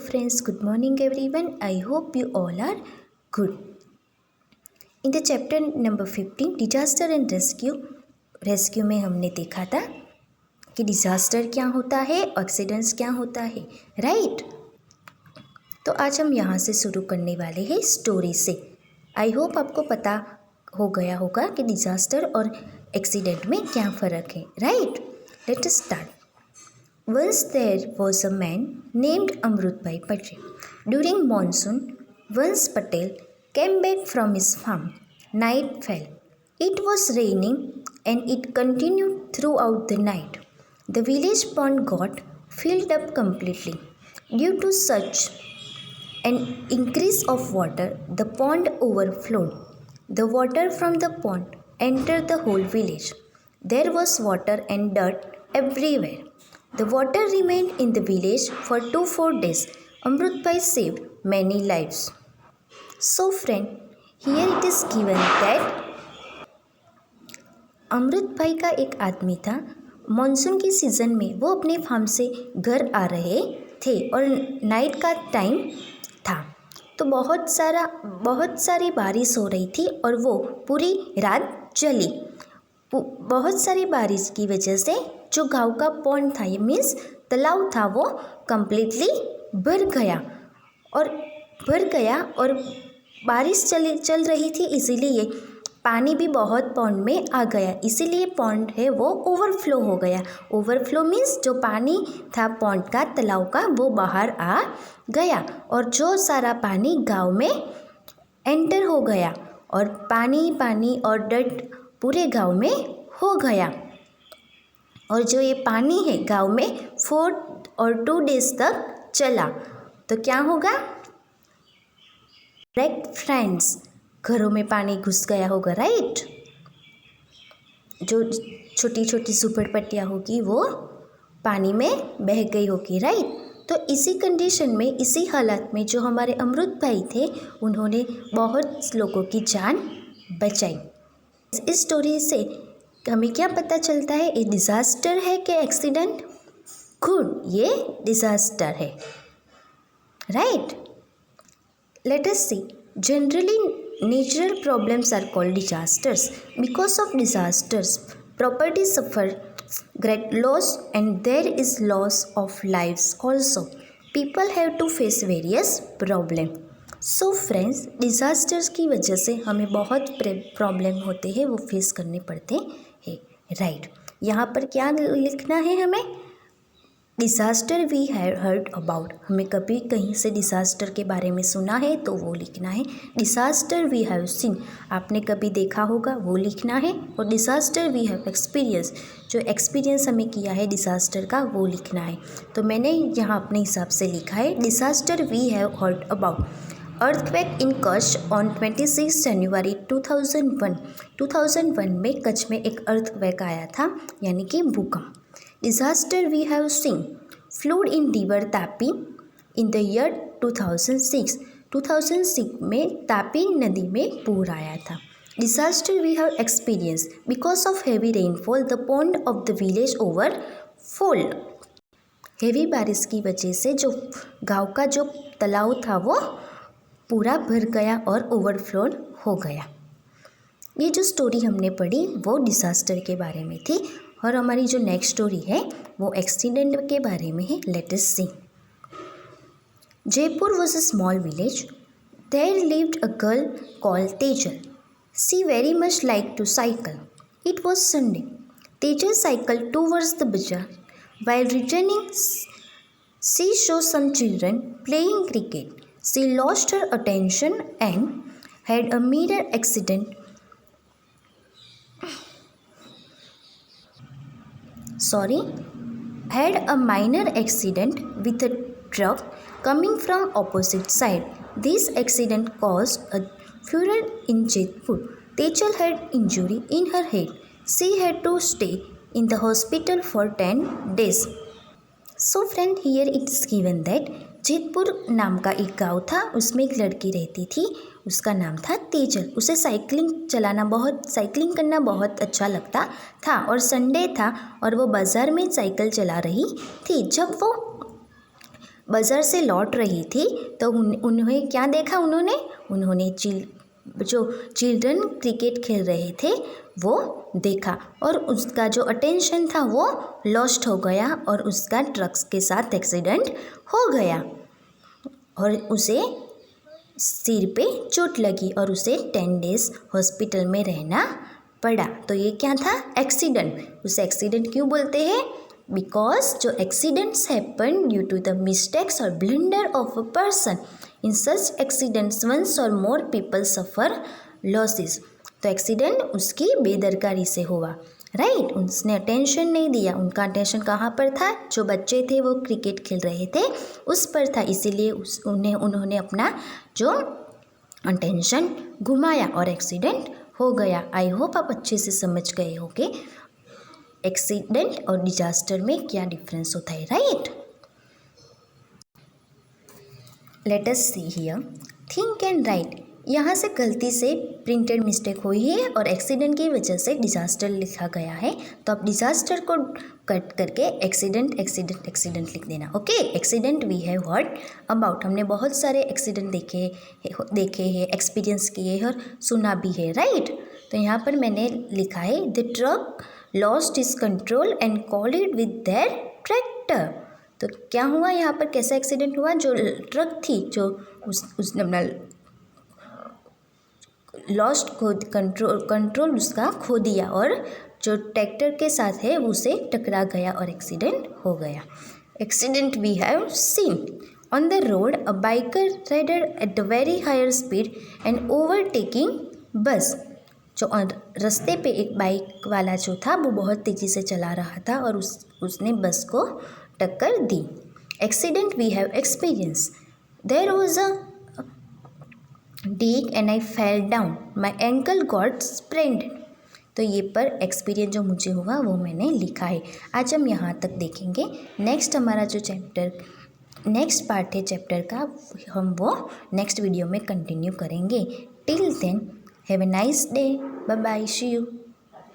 friends, good morning everyone. I hope you all are good. In the chapter number 15 disaster and rescue में हमने देखा था कि disaster क्या होता है, एक्सीडेंट्स क्या होता है, राइट। तो आज हम यहाँ से शुरू करने वाले हैं स्टोरी से। आई होप आपको पता हो गया होगा कि डिज़ास्टर और एक्सीडेंट में क्या फ़र्क है, right. Let us start. Once there was a man named Amrutbhai Patel. During monsoon, once Patel came back from his farm. Night fell. It was raining and it continued throughout the night. The village pond got filled up completely. Due to such an increase of water, the pond overflowed. The water from the pond entered the whole village. There was water and dirt everywhere. The water remained in the village for 4 days. Amrutbhai saved many lives. So friend, here it is given that Amritbhai का एक आदमी था। Monsoon की season में वो अपने farm से घर आ रहे थे और नाइट का टाइम था, तो बहुत सारी बारिश हो रही थी और वो पूरी रात चली। बहुत सारी बारिश की वजह से जो गांव का पॉन्ड था, ये मीन्स तालाब था, वो कम्प्लीटली भर गया और बारिश चल रही थी, इसीलिए पानी भी बहुत पॉन्ड में आ गया, इसीलिए पॉन्ड है वो ओवरफ्लो हो गया। ओवरफ्लो मीन्स जो पानी था पॉन्ड का, तालाब का, वो बाहर आ गया और जो सारा पानी गांव में एंटर हो गया और पानी और डर्ट पूरे गांव में हो गया। और जो ये पानी है गांव में 4 और 2 डेज तक चला, तो क्या होगा, राइट फ्रेंड्स, घरों में पानी घुस गया होगा, राइट। जो छोटी छोटी झुपड़पट्टियाँ होगी वो पानी में बह गई होगी, राइट। तो इसी कंडीशन में, इसी हालत में जो हमारे अमृतभाई थे, उन्होंने बहुत लोगों की जान बचाई। इस स्टोरी से हमें क्या पता चलता है, ये डिज़ास्टर है कि एक्सीडेंट? गुड, ये डिज़ास्टर है, right. Let us see. Generally natural problems are called disasters. Because of disasters property suffer great loss and there is loss of lives also. People have to face various problem. So friends, disasters की वजह से हमें बहुत problem होते हैं, वो face करने पड़ते हैं, राइट। यहाँ पर क्या लिखना है हमें, disaster we have heard about. हमें कभी कहीं से डिज़ास्टर के बारे में सुना है तो वो लिखना है। डिज़ास्टर वी हैव सीन, आपने कभी देखा होगा, वो लिखना है। और डिज़ास्टर वी हैव एक्सपीरियंस, जो एक्सपीरियंस हमें किया है डिज़ास्टर का, वो लिखना है। तो मैंने यहाँ अपने हिसाब से लिखा है, disaster we have heard about. Earthquake in Kutch on 26 January 2001। 2001 में कच्छ में एक अर्थक्वेक आया था, यानी कि भूकंप। Disaster we have seen, flood in river Tapi in the year 2006। 2006 में तापी नदी में पूर आया था। Disaster we have experience, because of heavy rainfall the pond of the village overflowed. Heavy बारिश की वजह से जो गांव का जो तालाब था वो पूरा भर गया और ओवरफ्लोड हो गया। ये जो स्टोरी हमने पढ़ी वो डिज़ास्टर के बारे में थी, और हमारी जो नेक्स्ट स्टोरी है वो एक्सीडेंट के बारे में है। Let us see. Jaipur was a small village. There lived a girl called Tejal. She very much like to cycle. It was Sunday. Tejal cycle towards the bazaar. While returning, she saw some children playing cricket. She lost her attention and had a minor accident. Had a minor accident with a truck coming from opposite side. This accident caused a furor in Jodhpur. Tejal had injury in her head. She had to stay in the hospital for 10 days. So friend, here it is given that Jetpur नाम का एक गांव था, उसमें एक लड़की रहती थी, उसका नाम था तेजल। उसे साइकिलिंग करना बहुत अच्छा लगता था और संडे था और वो बाज़ार में साइकिल चला रही थी। जब वो बाज़ार से लौट रही थी तो उन्हें क्या देखा, उन्होंने जो चिल्ड्रन क्रिकेट खेल रहे थे वो देखा और उसका जो अटेंशन था वो लॉस्ट हो गया और उसका ट्रक्स के साथ एक्सीडेंट हो गया और उसे सिर पे चोट लगी और उसे 10 डेज़ हॉस्पिटल में रहना पड़ा। तो ये क्या था, एक्सीडेंट। उसे एक्सीडेंट क्यों बोलते हैं? बिकॉज जो accidents happen due to the mistakes और blunder of a person. In such accidents once और मोर पीपल सफ़र लॉसेस। तो एक्सीडेंट उसकी बेदरकारी से हुआ, राइट। उसने अटेंशन नहीं दिया, उनका अटेंशन कहाँ पर था, जो बच्चे थे वो क्रिकेट खेल रहे थे उस पर था, इसीलिए उन्होंने अपना जो अटेंशन घुमाया और एक्सीडेंट हो गया। आई होप आप अच्छे से समझ गए हो कि एक्सीडेंट और डिजास्टर में क्या डिफरेंस होता है, right. Let us see here think and right. यहाँ से गलती से प्रिंटेड मिस्टेक हुई है और एक्सीडेंट की वजह से डिजास्टर लिखा गया है, तो आप डिजास्टर को कट करके एक्सीडेंट लिख देना। Okay, accident we have heard about. हमने बहुत सारे एक्सीडेंट देखे हैं, एक्सपीरियंस किए हैं और सुना भी है, राइट। तो यहाँ पर मैंने लिखा है the truck lost is control and collided with their tractor. तो क्या हुआ यहाँ पर, कैसा एक्सीडेंट हुआ, जो ट्रक थी जो उसने अपना लॉस्ट कंट्रोल उसका खो दिया और जो ट्रैक्टर के साथ है उसे टकरा गया और एक्सीडेंट हो गया। Accident we have seen on the road a biker rider at the very higher speed and overtaking bus. जो रास्ते पे एक बाइक वाला जो था वो बहुत तेज़ी से चला रहा था और उसने बस को टक्कर दी। Accident we have experience there was a dig and I fell down. My ankle got sprained. तो ये पर एक्सपीरियंस जो मुझे हुआ वो मैंने लिखा है। आज हम यहाँ तक देखेंगे। नेक्स्ट हमारा जो नेक्स्ट पार्ट है चैप्टर का, हम वो नेक्स्ट वीडियो में कंटिन्यू करेंगे। Till then have a nice day, bye bye, see you.